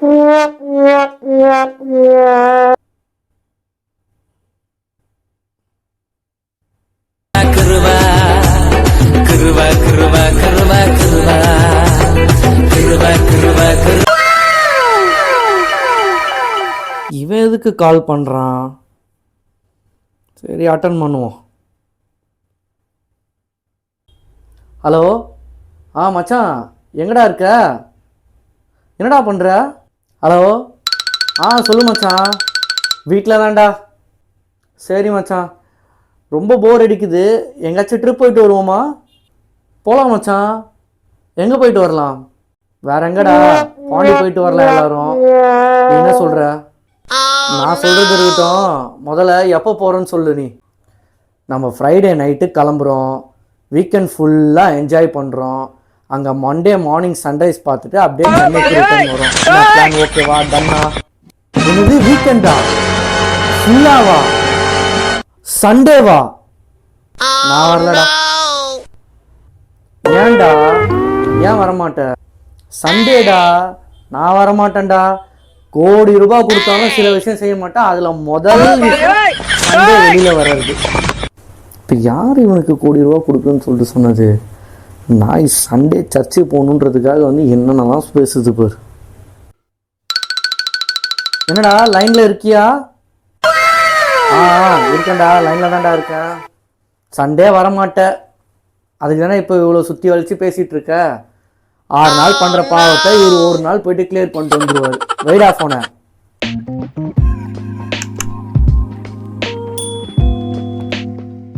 இவன் எதுக்கு கால் பண்ணுறான்? சரி, அட்டன் பண்ணுவோம். ஹலோ. மச்சான், எங்கடா இருக்க? என்னடா பண்ணுற? ஹலோ. சொல்லு மச்சான். வீட்டில் தான்டா. சரி மச்சான், ரொம்ப போர் அடிக்குது. எங்கேயாச்சும் ட்ரிப் போயிட்டு வருவோமா? போகலாம் மச்சான். எங்கே போயிட்டு வரலாம்? வேற எங்கடா? பாண்டி போயிட்டு வரலாம் எல்லாரும். நீ என்ன சொல்கிற? நான் சொல்கிறது இருக்கட்டும், முதல்ல எப்போ போகிறோன்னு சொல்லு. நீ நம்ம ஃப்ரைடே நைட்டு கிளம்புறோம். வீக்கெண்ட் ஃபுல்லாக என்ஜாய் பண்ணுறோம். அங்கே மண்டே மார்னிங் சன்ரைஸ் பார்த்துட்டு அப்படியே சென்னைக்கு ரிட்டர்ன் வரும். பிளான் ஓகேவா? டன்னா? என்னது வீக்கெண்டா? ஃபுல்லாவா? சண்டேவா? நான் வரலடா. ஏன்டா? ஏன் வரமாட்டேன்? சண்டேடா. நான் வரமாட்டேன்டா. கோடி ரூபாய் கொடுத்தாலும் சில விஷயம் செய்ய மாட்டேன். அதில் முதல் விஷயம் சண்டே வெளியில் வர்றது. இப்போ யார் இவனுக்கு கோடி ரூபா கொடுக்குன்னு சொல்லிட்டு சொன்னது? நான் சண்டே சர்ச்சுக்கு போகணுன்றதுக்காக வந்து என்னென்னலாம் பேசுது பாரு. என்னடா லைனில் இருக்கியா? இருக்கேன்டா, லைனில் தான்டா இருக்கேன். சண்டே வரமாட்டேன். அதுக்கு தானே இப்போ இவ்வளோ சுற்றி வலிச்சு பேசிகிட்டு இருக்க. 6 நாள் பண்ணுற பாவத்தை இவர் ஒரு நாள் போயிட்டு கிளியர் பண்ணிட்டு வந்துடுவார். வைடா ஃபோனை.